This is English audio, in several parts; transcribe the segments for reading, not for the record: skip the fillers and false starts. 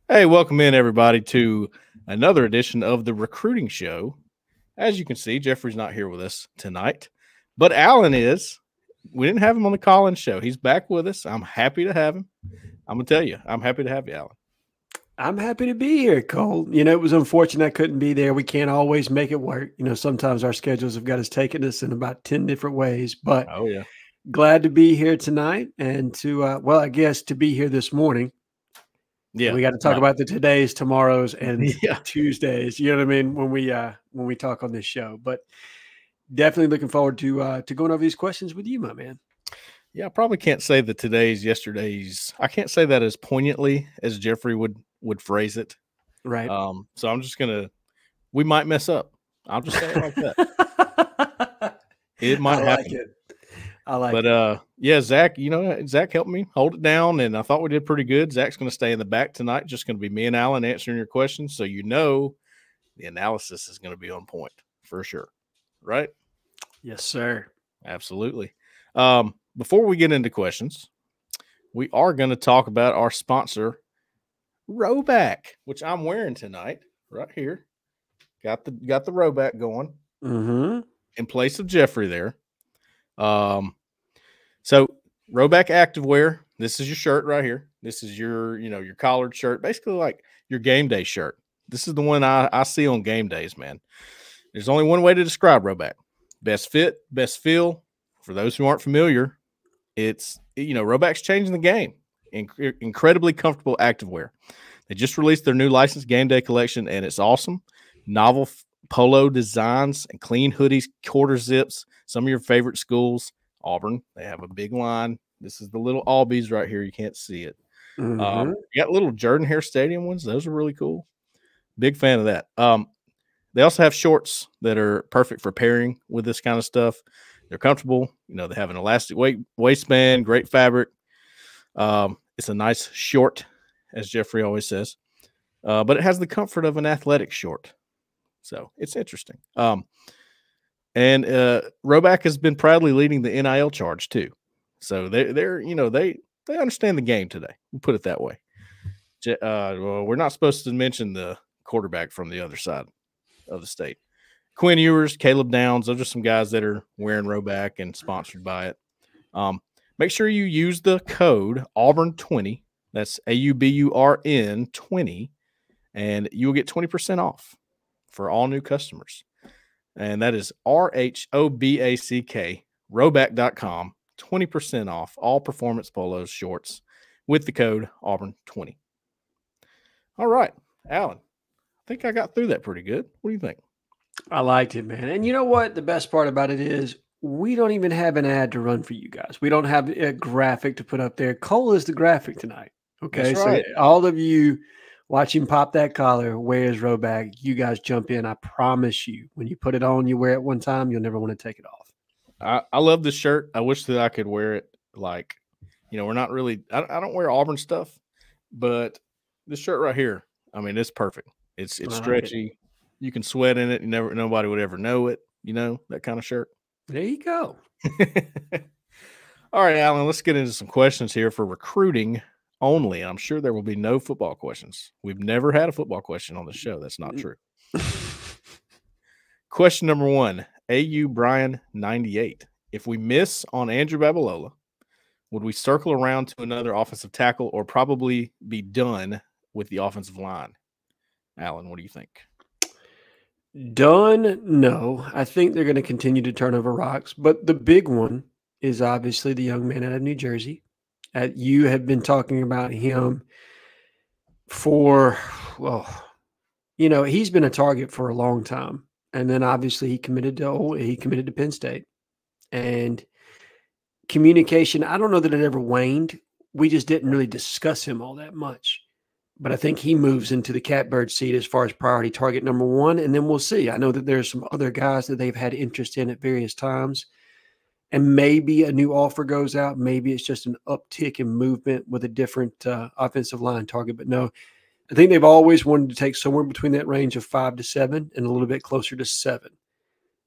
Hey, welcome in everybody to another edition of the recruiting show. As you can see, Jeffrey's not here with us tonight, but Alan is. We didn't have him on the call-in show. He's back with us. I'm happy to have him. I'm gonna tell you, I'm happy to have you, Alan. I'm happy to be here, Cole. It was unfortunate I couldn't be there. We can't always make it work. Sometimes our schedules have got us taking us in about 10 different ways, but Oh yeah, glad to be here tonight and I guess to be here this morning. yeah. We got to talk about the todays, tomorrows, and Yeah. Tuesdays. You know what I mean when we talk on this show. But definitely looking forward to going over these questions with you, my man. Yeah, I probably can't say the today's, yesterday's. I can't say that as poignantly as Jeffrey would phrase it. Right. So I'm just gonna. We might mess up. I'll just say it like that. It might happen. I like it. But yeah, Zach, Zach helped me hold it down, and I thought we did pretty good. Zach's going to stay in the back tonight. Just going to be me and Alan answering your questions, so the analysis is going to be on point for sure, right? Yes, sir. Absolutely. Before we get into questions, we are going to talk about our sponsor, Rowback, which I'm wearing tonight, right here. Got the Rowback going in place of Jeffrey there. So Rowback Activewear, this is your shirt right here. This is your collared shirt, basically like your game day shirt. This is the one I see on game days, man. There's only one way to describe Rowback. Best fit, best feel. For those who aren't familiar, it's, Rowback's changing the game. Incredibly comfortable activewear. They just released their new licensed game day collection, and it's awesome. Novel polo designs and clean hoodies, quarter zips, some of your favorite schools. Auburn, they have a big line. This is the little Albies right here. You can't see it. You got little Jordan Hare Stadium ones. Those are really cool. Big fan of that. They also have shorts that are perfect for pairing with this kind of stuff. They're comfortable. They have an elastic waistband, great fabric. It's a nice short, as Jeffrey always says, but it has the comfort of an athletic short. So it's interesting. And Rowback has been proudly leading the NIL charge too. So they understand the game today. We'll put it that way. Well, we're not supposed to mention the quarterback from the other side of the state. Quinn Ewers, Caleb Downs, those are some guys that are wearing Rowback and sponsored by it. Make sure you use the code Auburn20. That's AUBURN 20, and you will get 20% off for all new customers. And that is RHOBACK, rowback.com, 20% off all performance polos, shorts with the code Auburn20. All right, Alan, I think I got through that pretty good. What do you think? I liked it, man. And you know what? The best part about it is we don't even have an ad to run for you guys. We don't have a graphic to put up there. Cole is the graphic tonight. Okay. That's right. So all of you watch him pop that collar, wear his Rowback, you guys jump in. I promise you, when you put it on, you wear it one time, you'll never want to take it off. I love this shirt. I wish that I could wear it like, we're not really, I don't wear Auburn stuff, but this shirt right here, I mean, it's perfect. It's stretchy. You can sweat in it. Nobody would ever know it, that kind of shirt. There you go. All right, Alan, let's get into some questions here for recruiting only. I'm sure there will be no football questions. We've never had a football question on the show. That's not true. Question number 1, AU Brian 98. If we miss on Andrew Babalola, would we circle around to another offensive tackle or probably be done with the offensive line? Alan, what do you think? Done? No. I think they're going to continue to turn over rocks. But the big one is obviously the young man out of New Jersey. You have been talking about him for, he's been a target for a long time. And then obviously he committed to Penn State. And communication, I don't know that it ever waned. We just didn't really discuss him all that much. But I think he moves into the catbird seat as far as priority target number 1, and then we'll see. I know that there's some other guys that they've had interest in at various times, and maybe a new offer goes out. Maybe it's just an uptick in movement with a different offensive line target. But no, I think they've always wanted to take somewhere between that range of 5 to 7 and a little bit closer to 7.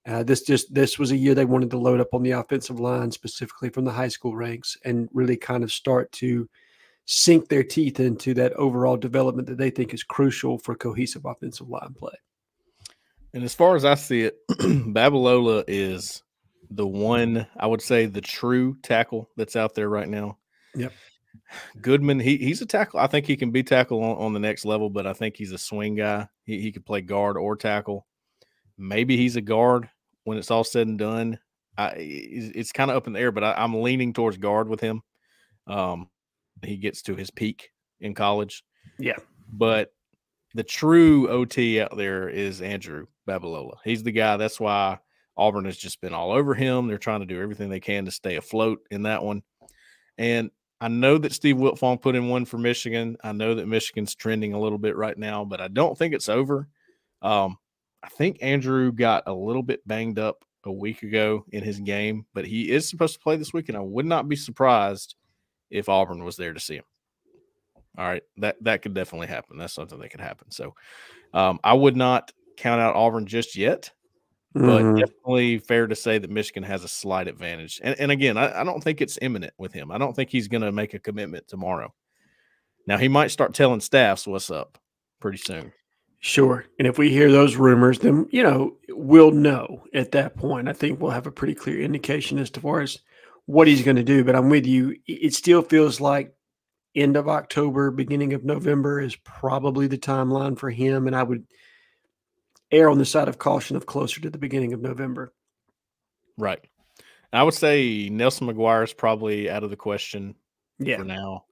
This was a year they wanted to load up on the offensive line, specifically from the high school ranks, and really kind of start to sink their teeth into that overall development that they think is crucial for cohesive offensive line play. And as far as I see it, Babalola is the one, I would say, the true tackle that's out there right now. Yep. Goodman, he's a tackle. I think he can be tackle on the next level, but I think he's a swing guy. He could play guard or tackle. Maybe he's a guard when it's all said and done. It's kind of up in the air, but I'm leaning towards guard with him. He gets to his peak in college. Yeah. But the true OT out there is Andrew Babalola. He's the guy. That's why Auburn has just been all over him. They're trying to do everything they can to stay afloat in that one. And I know that Steve Wiltfong put in one for Michigan. I know that Michigan's trending a little bit right now, but I don't think it's over. I think Andrew got a little bit banged up a week ago in his game, but he is supposed to play this week, and I would not be surprised if Auburn was there to see him. All right, that could definitely happen. That's something that could happen. So I would not count out Auburn just yet, but definitely fair to say that Michigan has a slight advantage. And again, I don't think it's imminent with him. I don't think he's going to make a commitment tomorrow. Now, he might start telling staffs what's up pretty soon. Sure. And if we hear those rumors, then, we'll know at that point. I think we'll have a pretty clear indication as far as what he's going to do. But I'm with you. It still feels like end of October, beginning of November is probably the timeline for him. And I would err on the side of caution of closer to the beginning of November. Right. I would say Nelson McGuire is probably out of the question for now.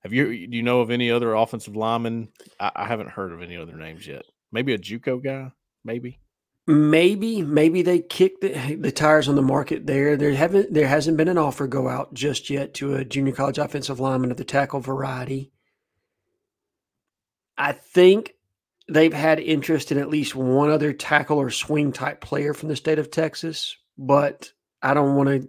Do you know of any other offensive linemen? I haven't heard of any other names yet. Maybe a JUCO guy, maybe. Maybe they kicked the tires on the market there. There hasn't been an offer go out just yet to a junior college offensive lineman of the tackle variety. I think they've had interest in at least one other tackle or swing type player from the state of Texas, but I don't want to,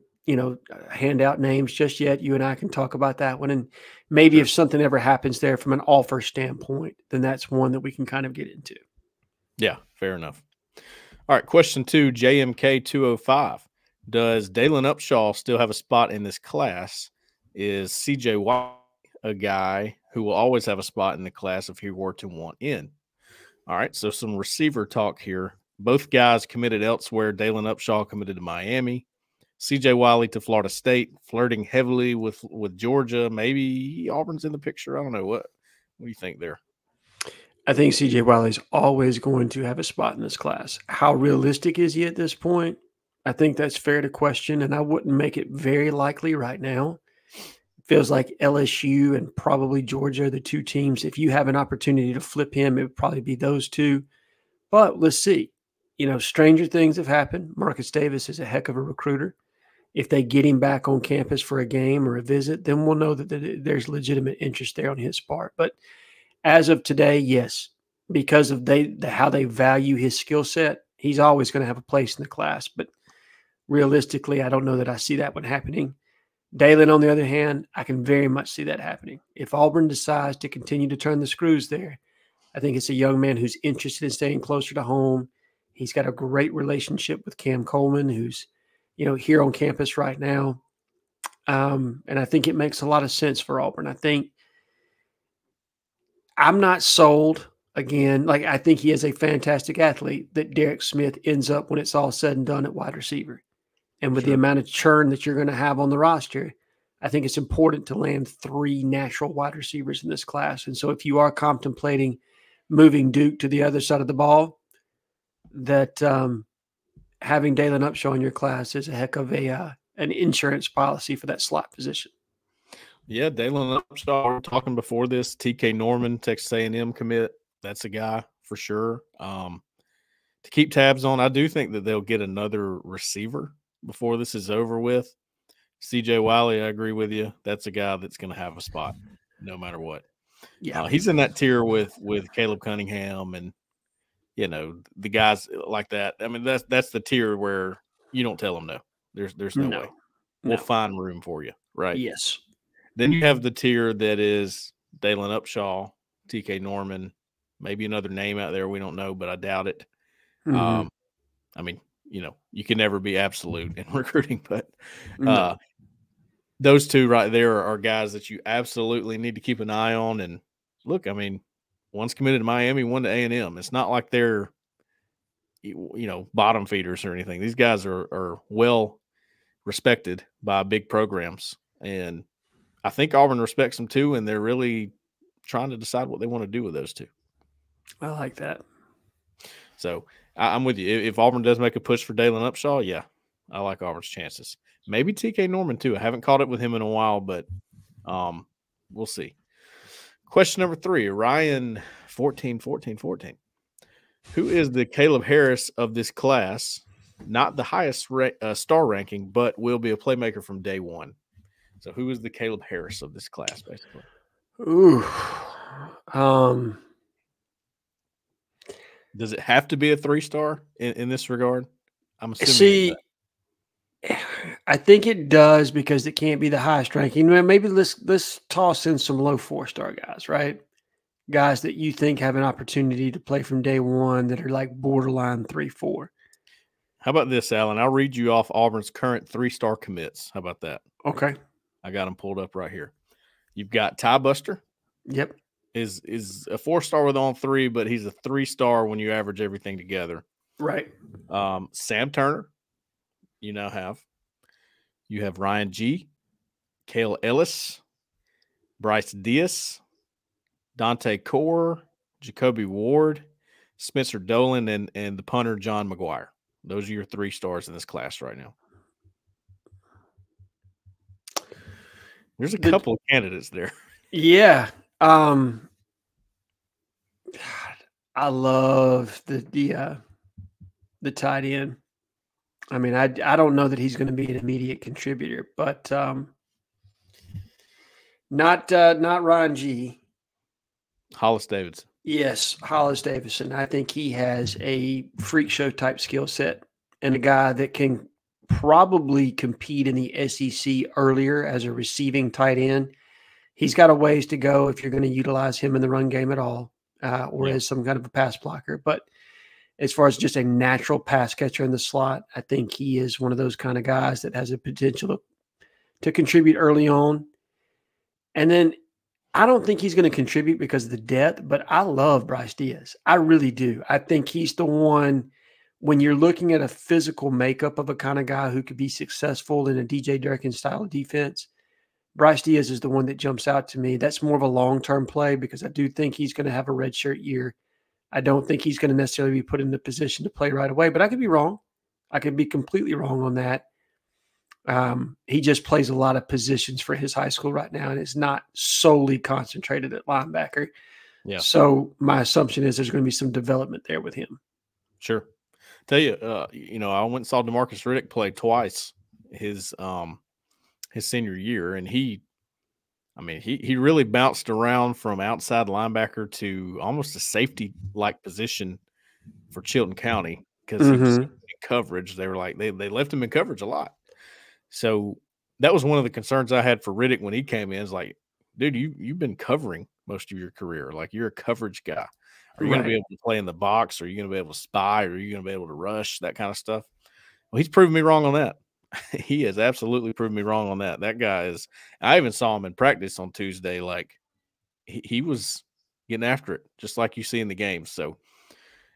hand out names just yet. You and I can talk about that one. And maybe if something ever happens there from an offer standpoint, then that's one that we can kind of get into. Yeah, fair enough. All right, question 2, JMK 205. Does Dalen Upshaw still have a spot in this class? Is CJ White a guy who will always have a spot in the class if he were to want in? All right, so some receiver talk here. Both guys committed elsewhere. Dalen Upshaw committed to Miami. CJ Wiley to Florida State, flirting heavily with Georgia. Maybe Auburn's in the picture. I don't know. What do you think there? I think CJ Wiley's always going to have a spot in this class. How realistic is he at this point? I think that's fair to question, and I wouldn't make it very likely right now. It feels like LSU and probably Georgia are the two teams. If you have an opportunity to flip him, it would probably be those two. But let's see. Stranger things have happened. Marcus Davis is a heck of a recruiter. If they get him back on campus for a game or a visit, then we'll know that there's legitimate interest there on his part. But as of today, yes, because of how they value his skill set, he's always going to have a place in the class. But realistically, I don't know that I see that one happening. Dalen, on the other hand, I can very much see that happening. If Auburn decides to continue to turn the screws there, I think it's a young man who's interested in staying closer to home. He's got a great relationship with Cam Coleman, who's here on campus right now. And I think it makes a lot of sense for Auburn. I think I'm not sold again. Like, I think he is a fantastic athlete that Derek Smith ends up when it's all said and done at wide receiver. And with the amount of churn that you're going to have on the roster, I think it's important to land 3 natural wide receivers in this class. And so if you are contemplating moving Duke to the other side of the ball, that having Dalen Upshaw in your class is a heck of an insurance policy for that slot position. Yeah, Dalen Upshaw, we were talking before this, TK Norman, Texas A&M commit. That's a guy for sure. To keep tabs on, I do think that they'll get another receiver before this is over with. CJ Wiley, I agree with you. That's a guy that's going to have a spot no matter what. Yeah, he's in that tier with Caleb Cunningham and the guys like that. I mean, that's the tier where you don't tell them no. There's no way. We'll find room for you, right? Yes. Then you have the tier that is Dalen Upshaw, TK Norman, maybe another name out there we don't know, but I doubt it. I mean, you can never be absolute in recruiting, but those two right there are guys that you absolutely need to keep an eye on. And look, I mean, one's committed to Miami, one to A&M. It's not like they're, bottom feeders or anything. These guys are well respected by big programs. And I think Auburn respects them too. And they're really trying to decide what they want to do with those two. I like that. So I'm with you. If Auburn does make a push for Dalen Upshaw, yeah, I like Auburn's chances. Maybe TK Norman too. I haven't caught up with him in a while, but we'll see. Question number 3, Ryan 14. Who is the Caleb Harris of this class? Not the highest star ranking, but will be a playmaker from day one. So who is the Caleb Harris of this class, basically? Ooh. Does it have to be a 3-star in this regard? I'm assuming. I think it does because it can't be the highest ranking. Maybe let's toss in some low 4-star guys, right? Guys that you think have an opportunity to play from day one that are like borderline 3-4. How about this, Alan? I'll read you off Auburn's current 3-star commits. How about that? Okay. I got them pulled up right here. You've got Ty Buster. Yep. Is a 4-star with on 3, but he's a 3-star when you average everything together. Right. Sam Turner, you now have. You have Ryan G, Cale Ellis, Bryce Diaz, Dante Core, Jacoby Ward, Spencer Dolan, and the punter John McGuire. Those are your 3 stars in this class right now. There's a couple of candidates there. Yeah. God, I love the tight end. I mean, I don't know that he's going to be an immediate contributor, but not Ryan G. Hollis Davidson. Yes, Hollis Davidson. I think he has a freak show type skill set and a guy that can probably compete in the SEC earlier as a receiving tight end. He's got a ways to go if you're going to utilize him in the run game at all, or as some kind of a pass blocker. But as far as just a natural pass catcher in the slot, I think he is one of those kind of guys that has a potential to contribute early on. And then I don't think he's going to contribute because of the depth, but I love Bryce Diaz. I really do. I think he's the one when you're looking at a physical makeup of a kind of guy who could be successful in a DJ Durkin style of defense. Bryce Diaz is the one that jumps out to me. That's more of a long-term play because I do think he's going to have a redshirt year. I don't think he's going to necessarily be put in the position to play right away, but I could be wrong. I could be completely wrong on that. He just plays a lot of positions for his high school right now, and it's not solely concentrated at linebacker. Yeah. So my assumption is there's going to be some development there with him. Sure. Tell you, I went and saw DeMarcus Riddick play twice his senior year, and he really bounced around from outside linebacker to almost a safety-like position for Chilton County because he was in coverage. They were like they left him in coverage a lot. So that was one of the concerns I had for Riddick when he came in. Is like, dude, you've been covering most of your career. Like, you're a coverage guy. Are you going to be able to play in the box? Are you going to be able to spy? Are you going to be able to rush? That kind of stuff. Well, he's proven me wrong on that. He has absolutely proven me wrong on that. That guy is – I even saw him in practice on Tuesday. Like, he was getting after it, just like you see in the games. So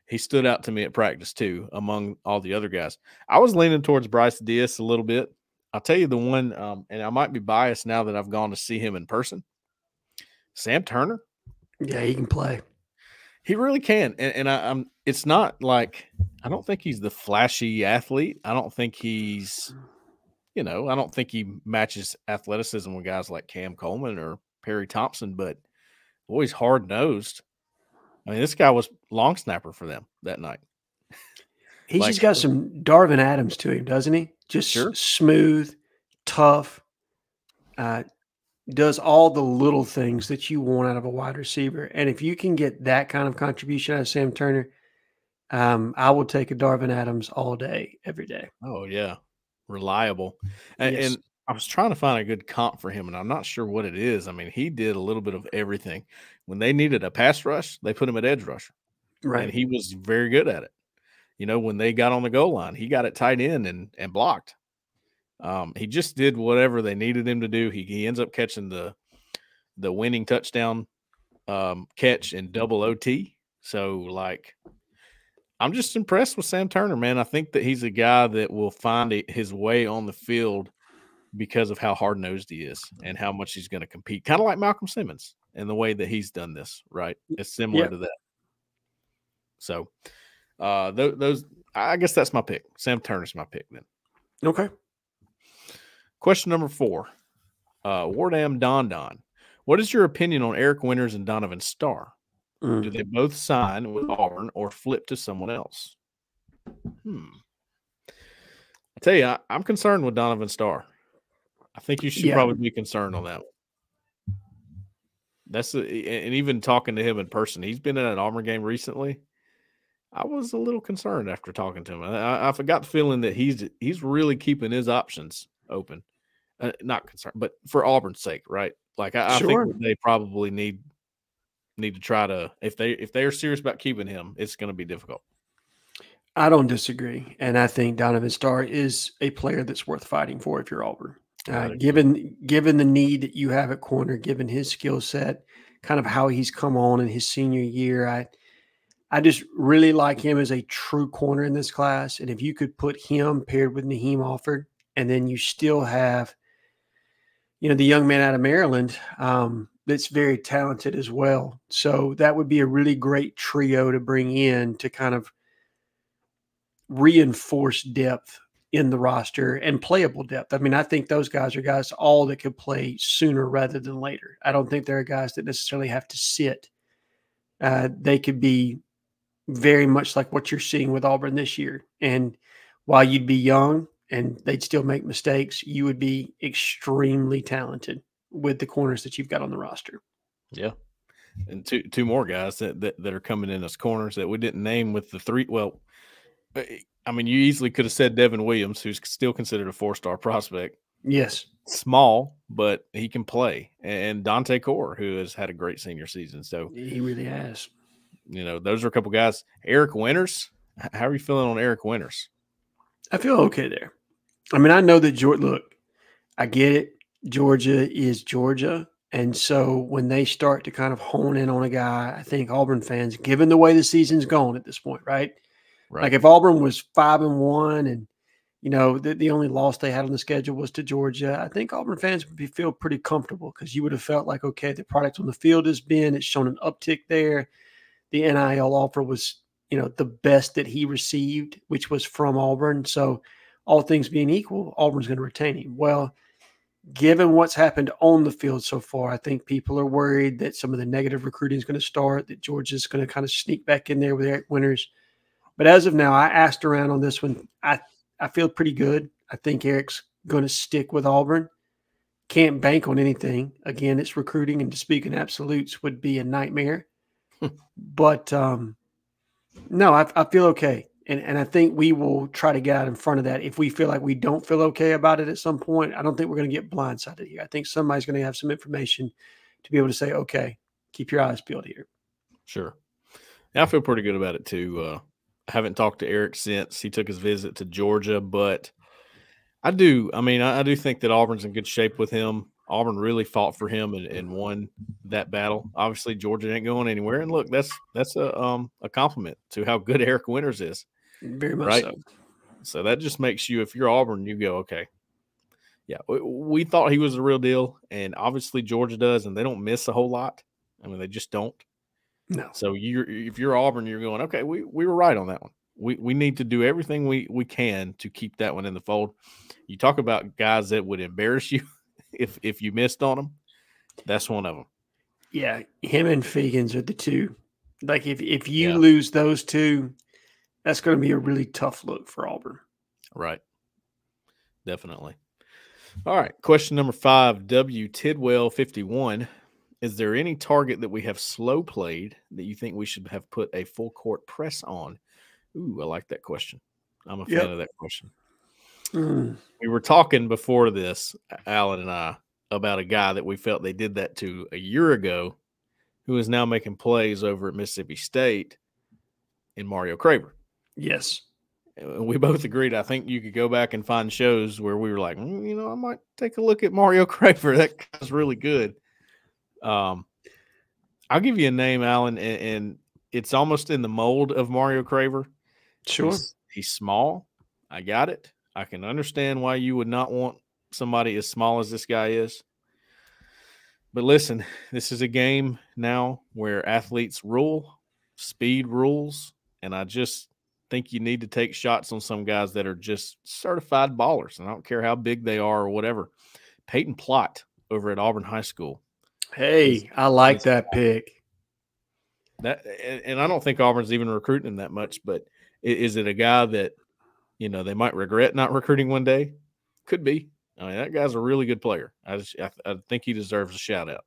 he stood out to me at practice too among all the other guys. I was leaning towards Bryce Diaz a little bit. I'll tell you the one, and I might be biased now that I've gone to see him in person. Sam Turner. Yeah, he can play. He really can. And I'm it's not like I don't think he's the flashy athlete. I don't think he's, I don't think he matches athleticism with guys like Cam Coleman or Perry Thompson, but boy, he's hard-nosed. I mean, this guy was long snapper for them that night. He's just got some Darvin Adams to him, doesn't he? Just smooth, tough, does all the little things that you want out of a wide receiver. And if you can get that kind of contribution out of Sam Turner, I will take a Darvin Adams all day, every day. Oh, yeah. Reliable. And I was trying to find a good comp for him, and I'm not sure what it is. I mean, he did a little bit of everything. When they needed a pass rush, they put him at edge rusher. Right. And he was very good at it. When they got on the goal line, he got it tight end and blocked. He just did whatever they needed him to do. He ends up catching the winning touchdown catch in double OT. So, like, I'm just impressed with Sam Turner, man. I think that he's a guy that will find his way on the field because of how hard-nosed he is and how much he's going to compete. Kind of like Malcolm Simmons in the way that he's done this, right? It's similar to that. So, those I guess that's my pick. Sam Turner's my pick then. Okay. Question number 4. Wardam Don. What is your opinion on Eric Winters and Donovan Starr? Do they both sign with Auburn or flip to someone else? I tell you, I'm concerned with Donovan Starr. I think you should probably be concerned on that one. And even talking to him in person, he's been in an Auburn game recently. I was a little concerned after talking to him. I got the feeling that he's really keeping his options open. Not concerned, but for Auburn's sake, right? Like I think that they probably need to try to, if they are serious about keeping him, it's going to be difficult. I don't disagree, and I think Donovan Starr is a player that's worth fighting for if you're Auburn. Given the need that you have at corner, given his skill set, kind of how he's come on in his senior year, I just really like him as a true corner in this class. And if you could put him paired with Naheem Alford, and then you still have, the young man out of Maryland that's very talented as well. So that would be a really great trio to bring in to kind of reinforce depth in the roster and playable depth. I mean, I think those guys are guys all that could play sooner rather than later. I don't think there are guys that necessarily have to sit. They could be very much like what you're seeing with Auburn this year. And while you'd be young and they'd still make mistakes, you would be extremely talented with the corners that you've got on the roster. Yeah. And two more guys that are coming in as corners that we didn't name with the 3. Well, I mean, you easily could have said Devin Williams, who's still considered a 4-star prospect. Yes. Small, but he can play. And Dante Core, who has had a great senior season. So he really has. Those are a couple guys. Eric Winters, how are you feeling on Eric Winters? I feel okay there. I mean, I know that look, I get it. Georgia is Georgia. And so when they start to kind of hone in on a guy, I think Auburn fans, given the way the season's gone at this point, right? Like if Auburn was 5-1 and, the only loss they had on the schedule was to Georgia, I think Auburn fans would feel pretty comfortable because you would have felt like, okay, the product on the field it's shown an uptick there. The NIL offer was, the best that he received, which was from Auburn. So all things being equal, Auburn's going to retain him. Well, given what's happened on the field so far, I think people are worried that some of the negative recruiting is going to start, that Georgia's going to kind of sneak back in there with Eric Winters. But as of now, I asked around on this one. I feel pretty good. I think Eric's going to stick with Auburn. Can't bank on anything. Again, it's recruiting, and to speak in absolutes would be a nightmare. But no, I feel okay. And I think we will try to get out in front of that. If we feel like we don't feel okay about it at some point, I don't think we're going to get blindsided here. I think somebody's going to have some information to be able to say, okay, keep your eyes peeled here. Sure. I feel pretty good about it too. I haven't talked to Eric since he took his visit to Georgia, but I do think that Auburn's in good shape with him. Auburn really fought for him and won that battle. Obviously, Georgia ain't going anywhere. And look, that's a compliment to how good Eric Winters is. Very much so. So that just makes you, if you're Auburn, you go, okay. Yeah, we thought he was the real deal, and obviously Georgia does, and they don't miss a whole lot. I mean, they just don't. No. So if you're Auburn, you're going, okay, we were right on that one. We need to do everything we can to keep that one in the fold. You talk about guys that would embarrass you if you missed on them. That's one of them. Yeah, him and Fegans are the two. Like if you lose those two, that's going to be a really tough look for Auburn. Right. Definitely. All right. Question number 5, W. Tidwell 51. Is there any target that we have slow played that you think we should have put a full court press on? Ooh, I like that question. I'm a fan of that question. We were talking before this, Alan and I, about a guy that we felt they did that to a year ago who is now making plays over at Mississippi State in Mario Craver. Yes. we both agreed. I think you could go back and find shows where we were like, I might take a look at Mario Craver. That guy's really good. I'll give you a name, Alan, and it's almost in the mold of Mario Craver. Sure. He's small. I got it. I can understand why you would not want somebody as small as this guy is. But listen, this is a game now where athletes rule, speed rules, and I just think you need to take shots on some guys that are just certified ballers. And I don't care how big they are or whatever. Peyton Plott over at Auburn High School. Hey, I like that pick. And I don't think Auburn's even recruiting him that much, but is it a guy that, they might regret not recruiting one day? Could be. I mean, that guy's a really good player. I think he deserves a shout out.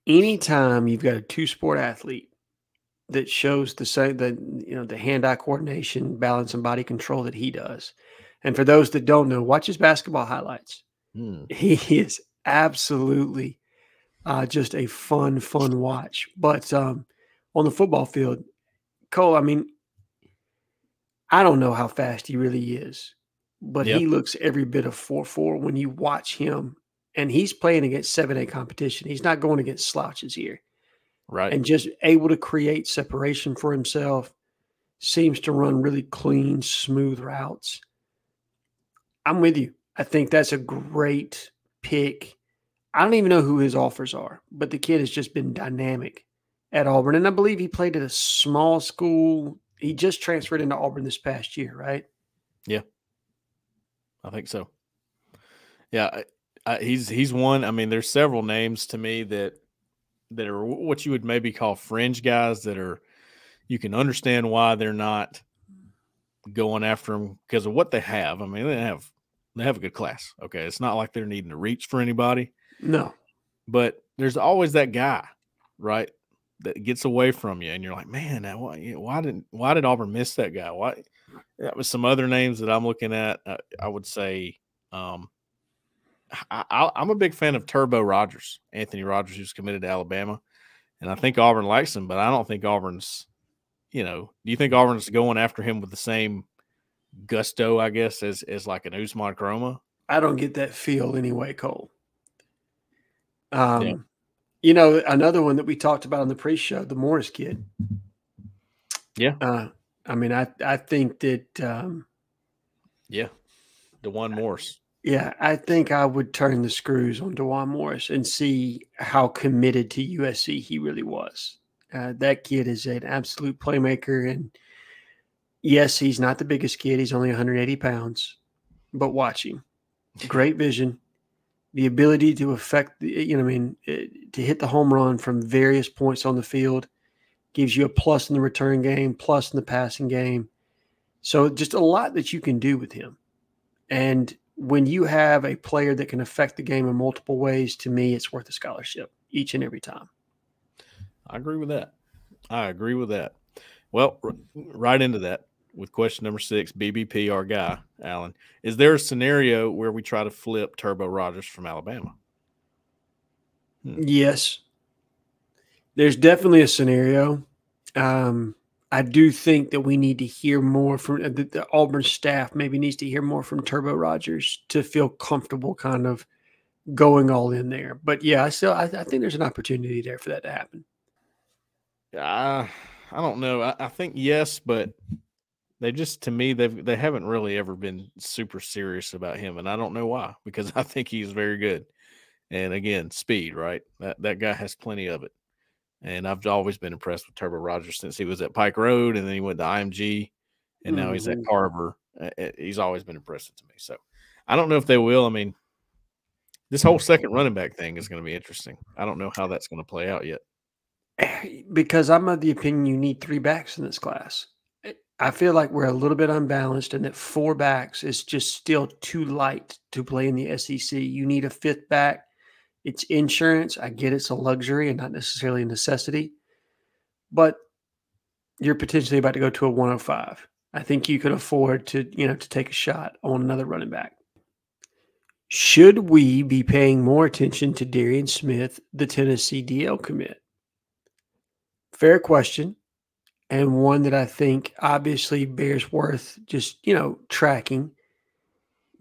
Anytime you've got a two-sport athlete that shows the hand-eye coordination, balance, and body control that he does, and for those that don't know, watch his basketball highlights. He is absolutely just a fun watch. But on the football field, Cole, I mean, I don't know how fast he really is. But he looks every bit of 4.4 when you watch him, and he's playing against 7A competition. He's not going against slouches here. Right. And just able to create separation for himself, seems to run really clean, smooth routes. I'm with you. I think that's a great pick. I don't even know who his offers are, but the kid has just been dynamic at Auburn. And I believe he played at a small school. He just transferred into Auburn this past year, right? Yeah. I think so. Yeah, he's one. I mean, there's several names to me that are what you would maybe call fringe guys that are you can understand why they're not going after them because of what they have. I mean, they have a good class. Okay, it's not like they're needing to reach for anybody. No, but there's always that guy, right, that gets away from you, and you're like, man, why did Auburn miss that guy? Why? That was some other names that I'm looking at. I would say I'm a big fan of Turbo Rogers, Anthony Rogers, who's committed to Alabama. And I think Auburn likes him, but I don't think Auburn's, do you think Auburn's going after him with the same gusto, I guess, as like an Usman Kroma? I don't get that feel anyway, Cole. Yeah. Another one that we talked about on the pre-show, the Morris kid. Yeah. I mean, I think that DeJuan Morris. Yeah, I think I would turn the screws on DeJuan Morris and see how committed to USC he really was. That kid is an absolute playmaker, and yes, he's not the biggest kid. He's only 180 pounds, but watch him. Great vision, the ability to affect, to hit the home run from various points on the field. Gives you a plus in the return game, plus in the passing game. So just a lot that you can do with him. And when you have a player that can affect the game in multiple ways, to me, it's worth a scholarship each and every time. I agree with that. Well, right into that with question number 6, BBP, our guy, Alan. Is there a scenario where we try to flip Turbo Rogers from Alabama? Yes. There's definitely a scenario. I do think that we need to hear more from the Auburn staff. Maybe needs to hear more from Turbo Rogers to feel comfortable kind of going all in there. But yeah, I think there's an opportunity there for that to happen. I don't know. I think yes, but they just, to me, they haven't really ever been super serious about him, and I don't know why, because I think he's very good. And again, speed, right? That guy has plenty of it. And I've always been impressed with Turbo Rogers since he was at Pike Road, and then he went to IMG, and now he's at Carver. He's always been impressive to me. So I don't know if they will. I mean, this whole second running back thing is going to be interesting. I don't know how that's going to play out yet. Because I'm of the opinion you need 3 backs in this class. I feel like we're a little bit unbalanced, and that 4 backs is just still too light to play in the SEC. You need a 5th back. It's insurance. I get it's a luxury and not necessarily a necessity, but you're potentially about to go to a 105. I think you could afford to take a shot on another running back. Should we be paying more attention to Darian Smith, the Tennessee DL commit? Fair question. and one that I think obviously bears worth just, tracking.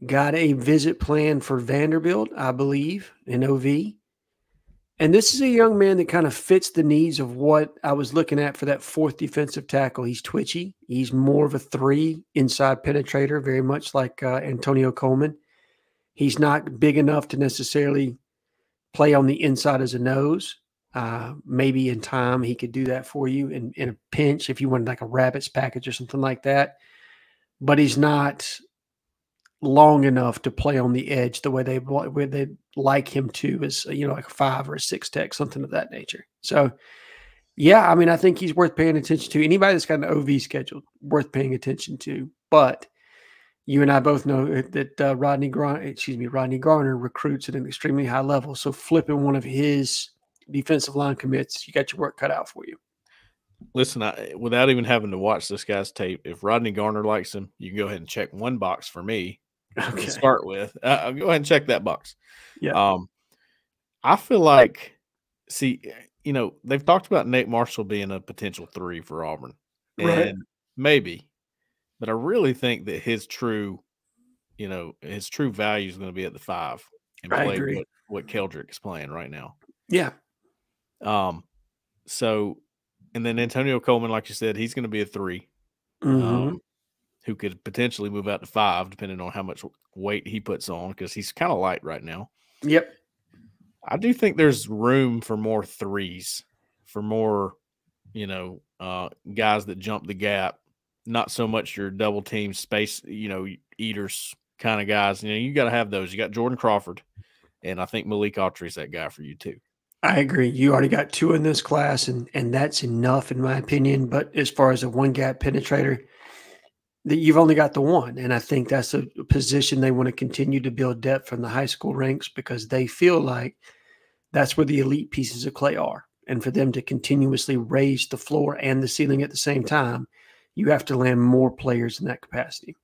Got a visit plan for Vanderbilt, I believe, in OV. And this is a young man that kind of fits the needs of what I was looking at for that fourth defensive tackle. He's twitchy. He's more of a 3 inside penetrator, very much like Antonio Coleman. He's not big enough to necessarily play on the inside as a nose. Maybe in time he could do that for you in a pinch if you wanted like a rabbits package or something like that. But he's not long enough to play on the edge the way they like him to, as like a 5 or a 6 tech, something of that nature. So yeah, I mean, I think he's worth paying attention to. Anybody that's got an OV schedule, worth paying attention to. But you and I both know that Rodney Garner recruits at an extremely high level. So flipping one of his defensive line commits, you got your work cut out for you. Listen, without even having to watch this guy's tape, if Rodney Garner likes him, you can go ahead and check one box for me to start with. I'll go ahead and check that box. Yeah. I feel like, they've talked about Nate Marshall being a potential 3 for Auburn. Right. And maybe, but I really think that his true value is going to be at the 5 and play what Keldrick's playing right now. Yeah. So, and then Antonio Coleman, like you said, he's going to be a 3, who could potentially move out to 5, depending on how much weight he puts on, because he's kind of light right now. Yep. I do think there's room for more 3s, for more, guys that jump the gap, not so much your double team space, eaters kind of guys. You got to have those. You got Jordan Crawford, and I think Malik Autry's that guy for you too. I agree. You already got 2 in this class, and that's enough in my opinion. But as far as a one gap penetrator, that you've only got the one. And I think that's a position they want to continue to build depth from the high school ranks, because they feel like that's where the elite pieces of clay are. And for them to continuously raise the floor and the ceiling at the same time, you have to land more players in that capacity.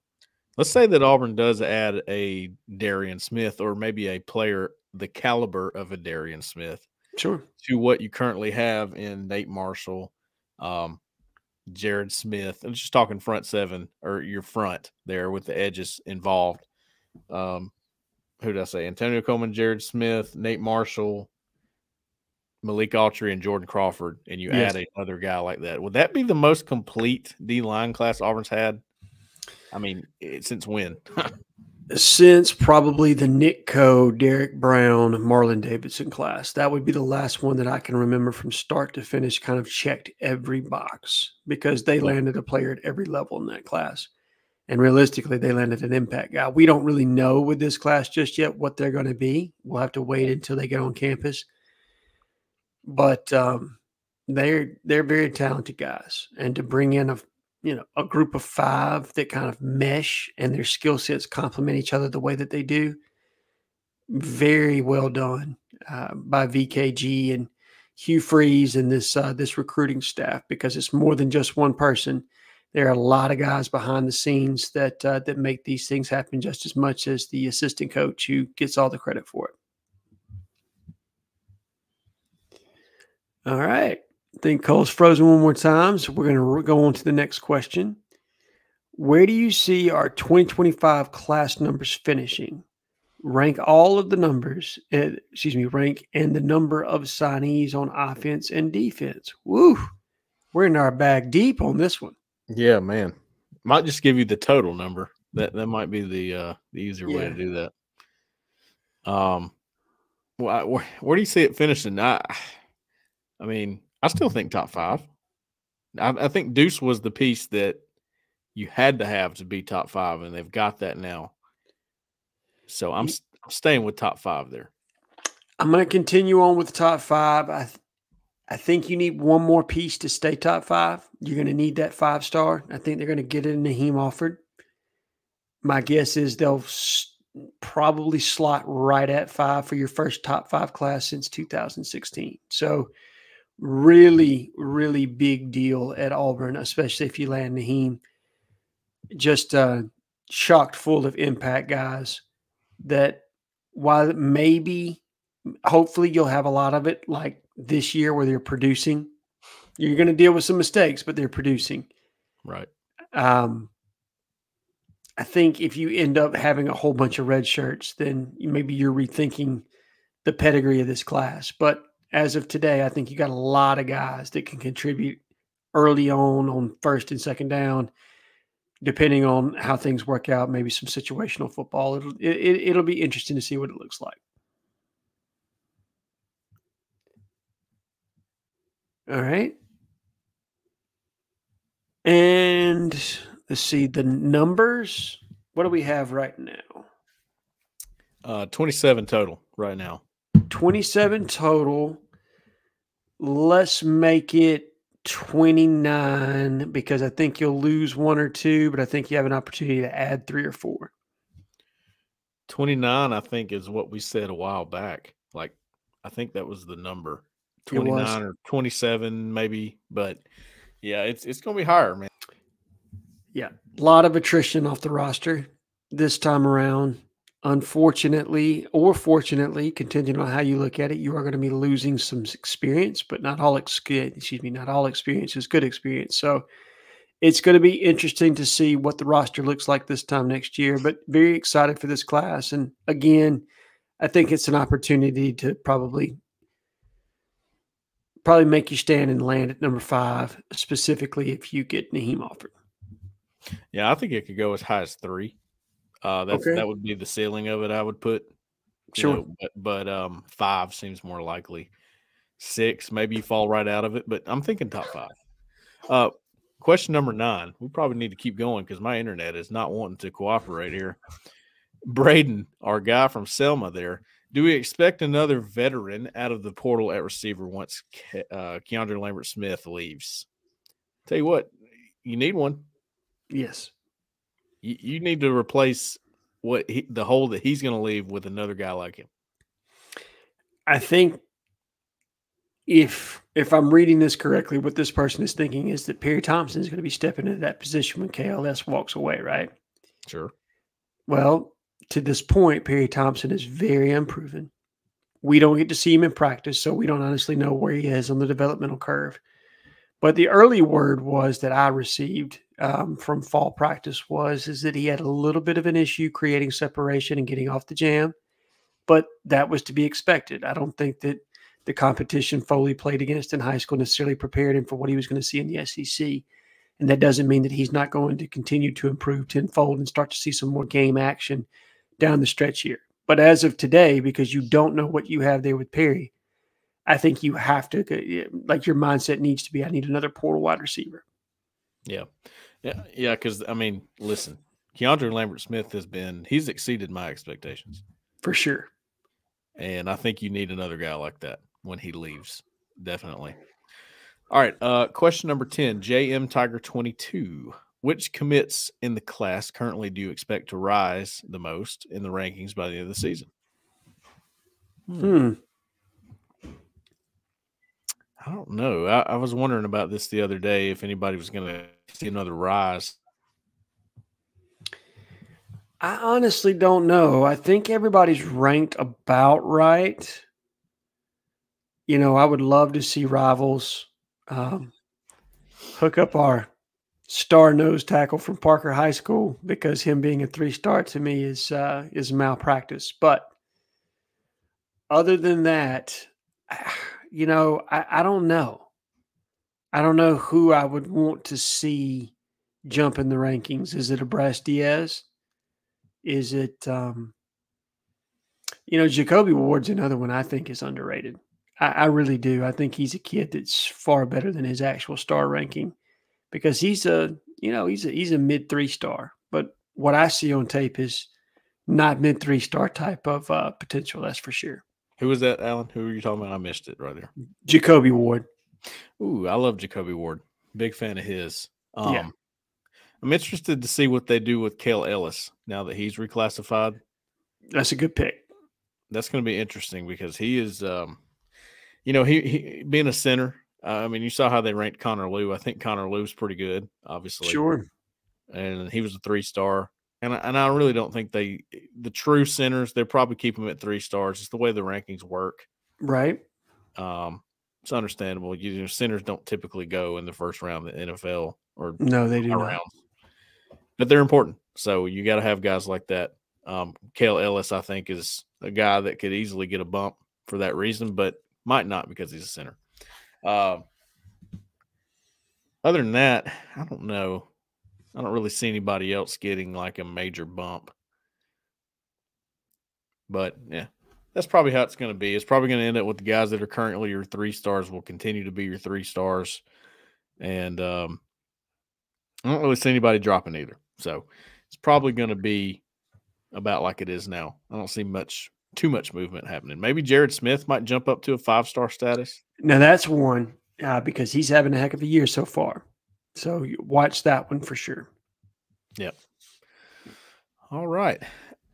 Let's say that Auburn does add a Darian Smith, or maybe a player the caliber of a Darian Smith, sure, to what you currently have in Nate Marshall, Jared Smith. I'm just talking front 7, or your front there with the edges involved. Who did I say? Antonio Coleman, Jared Smith, Nate Marshall, Malik Autry, and Jordan Crawford, and you add another guy like that. Would that be the most complete D-line class Auburn's had? I mean, since when? Since probably the Nick Coe, Derek Brown, Marlon Davidson class. That would be the last one that I can remember from start to finish kind of checked every box, because they landed a player at every level in that class. And realistically, they landed an impact guy. We don't really know with this class just yet what they're going to be. We'll have to wait until they get on campus. But they're very talented guys. And to bring in a group of 5 that kind of mesh and their skill sets complement each other the way that they do, very well done by VKG and Hugh Freeze and this recruiting staff, because it's more than just one person. There are a lot of guys behind the scenes that make these things happen just as much as the assistant coach, who gets all the credit for it. All right. I think Cole's frozen one more time, so we're going to go on to the next question. Where do you see our 2025 class numbers finishing? Rank all of the numbers, rank and the number of signees on offense and defense. Woo! We're in our bag deep on this one. Yeah, man. Might just give you the total number. That might be the easier way to do that. Where do you see it finishing? I mean, I still think top 5. I think Deuce was the piece that you had to have to be top 5, and they've got that now. So I'm staying with top 5 there. I'm going to continue on with top 5. I think you need one more piece to stay top 5. You're going to need that 5-star. I think they're going to get it in Naheem Alford. My guess is they'll probably slot right at 5 for your first top 5 class since 2016. So really, really big deal at Auburn, especially if you land Naheem. Just chocked full of impact guys that, while maybe, hopefully you'll have a lot of it like this year where they're producing, You're going to deal with some mistakes, but they're producing. Right. I think if you end up having a whole bunch of red shirts, then maybe you're rethinking the pedigree of this class. But as of today, I think you got a lot of guys that can contribute early on first and second down, depending on how things work out. Maybe some situational football. It'll be interesting to see what it looks like. All right. And let's see the numbers. What do we have right now? 27 total right now. 27 total. Let's make it 29 because I think you'll lose one or two, but I think you have an opportunity to add 3 or 4. 29, I think, is what we said a while back. Like, I think that was the number. 29 or 27 maybe, but yeah, it's going to be higher, man. Yeah, a lot of attrition off the roster this time around. Unfortunately, or fortunately, contingent on how you look at it, you are going to be losing some experience, but not all experience is good experience. So it's going to be interesting to see what the roster looks like this time next year, but very excited for this class. And again, I think it's an opportunity to probably make you stand and land at number 5, specifically if you get Naheem offered. Yeah, I think it could go as high as 3. That would be the ceiling of it, I would put. Sure. But 5 seems more likely. 6, maybe you fall right out of it, but I'm thinking top 5. Question number 9. We probably need to keep going because my internet is not wanting to cooperate here. Braden, our guy from Selma there, do we expect another veteran out of the portal at receiver once Keandre Lambert-Smith leaves? Tell you what, you need one. Yes. You need to replace the hole that he's going to leave with another guy like him. I think if I'm reading this correctly, what this person is thinking is that Perry Thompson is going to be stepping into that position when KLS walks away, right? Sure. Well, to this point, Perry Thompson is very unproven. We don't get to see him in practice, so we don't honestly know where he is on the developmental curve. But the early word was that I received from fall practice is that he had a little bit of an issue creating separation and getting off the jam, but that was to be expected. I don't think that the competition Foley played against in high school necessarily prepared him for what he was going to see in the SEC. And that doesn't mean that he's not going to continue to improve tenfold and start to see some more game action down the stretch here. But as of today, because you don't know what you have there with Perry, I think you have to, like your mindset needs to be, I need another portal wide receiver. Yeah. Because, I mean, listen, Keandre Lambert-Smith he's exceeded my expectations. For sure. And I think you need another guy like that when he leaves. Definitely. All right. Question number 10, JM Tiger 22. Which commits in the class currently do you expect to rise the most in the rankings by the end of the season? I don't know. I was wondering about this the other day if anybody was going to see another rise. I honestly don't know. I think everybody's ranked about right. You know, I would love to see Rivals hook up our star nose tackle from Parker High School because him being a 3-star to me is malpractice. But other than that, you know, I don't know. I don't know who I would want to see jump in the rankings. Is it Abras Diaz? Is it, Jacoby Ward's another one I think is underrated. I really do. I think he's a kid that's far better than his actual star ranking because he's a mid 3-star. But what I see on tape is not mid 3-star type of potential. That's for sure. Who was that, Alan? Who were you talking about? I missed it right there. Jacoby Ward. Ooh, I love Jacoby Ward. Big fan of his. Yeah. I'm interested to see what they do with Cale Ellis now that he's reclassified. That's a good pick. That's going to be interesting because he is, he being a center. I mean, you saw how they ranked Connor Lew. I think Connor Lew's pretty good, obviously. Sure. And he was a 3-star. And I really don't think the true centers, they'll probably keep them at 3 stars. It's the way the rankings work. Right. It's understandable. Centers don't typically go in the first round of the NFL or No, they do not. rounds, but they're important. So you got to have guys like that. Cale Ellis, I think, is a guy that could easily get a bump for that reason, but might not because he's a center. Other than that, I don't know. I don't really see anybody else getting like a major bump. But, yeah, that's probably how it's going to be. It's probably going to end up with the guys that are currently your 3 stars will continue to be your 3 stars. And I don't really see anybody dropping either. So it's probably going to be about like it is now. I don't see too much movement happening. Maybe Jared Smith might jump up to a 5-star status. Now, that's one because he's having a heck of a year so far. So you watch that one for sure. Yep. All right.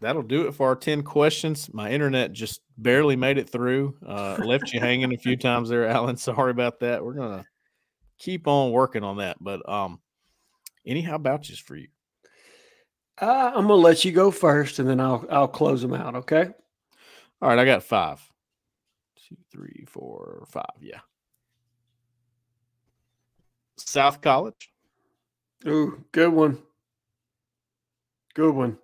That'll do it for our 10 questions. My internet just barely made it through. Left you hanging a few times there, Alan. Sorry about that. We're going to keep on working on that. But any how about yous for you? I'm going to let you go first, and then I'll close them out, okay? All right, I got 5. 2, 3, 4, 5, yeah. South College. Ooh, good one. Good one.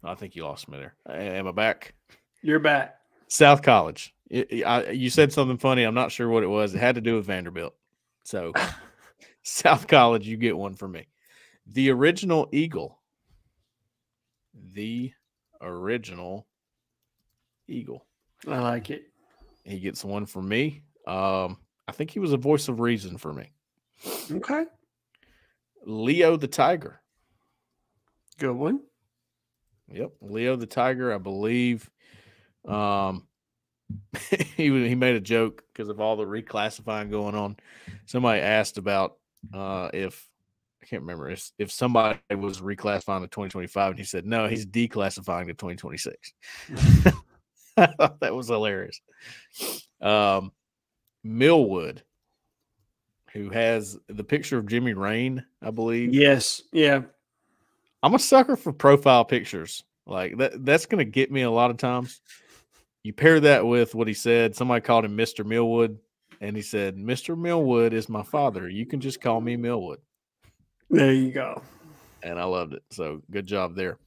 I think you lost me there. Am I back? You're back. South College. You said something funny. I'm not sure what it was. It had to do with Vanderbilt. So, South College, you get one for me. The original Eagle. The original Eagle. I like it. He gets one for me. I think he was a voice of reason for me. Okay. Leo the Tiger. Good one. Yep. Leo the Tiger, I believe. He made a joke because of all the reclassifying going on. Somebody asked about if I can't remember if somebody was reclassifying to 2025, and he said no, he's declassifying to 2026. I thought that was hilarious. Millwood, who has the picture of Jimmy Rain, I believe. Yes. Yeah. I'm a sucker for profile pictures. Like that's going to get me a lot of times. You pair that with what he said. Somebody called him Mr. Millwood, and he said, Mr. Millwood is my father. You can just call me Millwood. There you go. And I loved it. So good job there.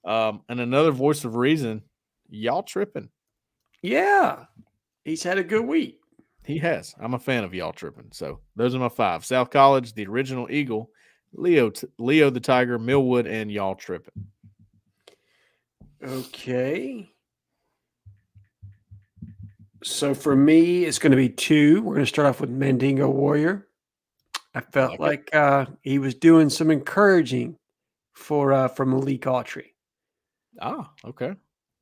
And another voice of reason, y'all tripping. Yeah. He's had a good week. He has. I'm a fan of y'all tripping. So those are my 5. South College, the original Eagle, Leo the Tiger, Millwood, and y'all tripping. Okay. So for me, it's going to be 2. We're going to start off with Mandingo Warrior. I felt like he was doing some encouraging for Malik Autry. Ah, okay.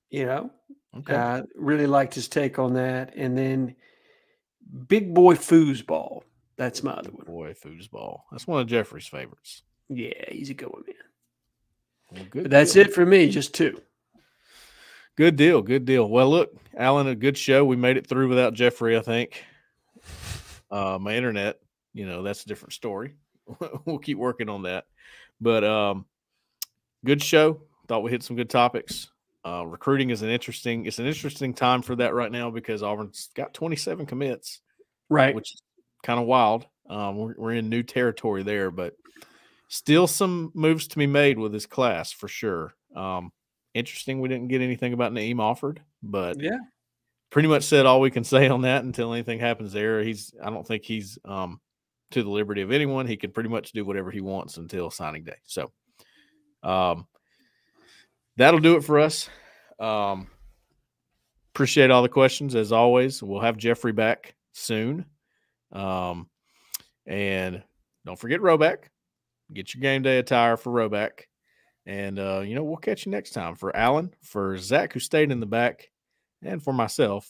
You know, okay. Really liked his take on that. And then Big Boy Foosball. That's my other one. Boy Foosball. That's one of Jeffrey's favorites. Yeah, he's a good one, man. Well, good. But that's it for me, just 2. Good deal. Good deal. Well, look, Alan, a good show. We made it through without Jeffrey, I think. My internet, that's a different story. We'll keep working on that. But good show. Thought we hit some good topics. Recruiting is an interesting time for that right now because Auburn's got 27 commits. Right. Which is kind of wild. We're in new territory there, but still some moves to be made with this class for sure. Interesting. We didn't get anything about Naeem Offord, but yeah, pretty much said all we can say on that until anything happens there. I don't think he's to the liberty of anyone. He can pretty much do whatever he wants until signing day. So that'll do it for us. Appreciate all the questions as always. We'll have Jeffrey back soon. And don't forget Roback. Get your game day attire for Roback. And, we'll catch you next time. For Alan, for Zach, who stayed in the back, and for myself,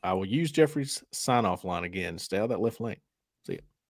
I will use Jeffrey's sign-off line again. Stay out of that left lane.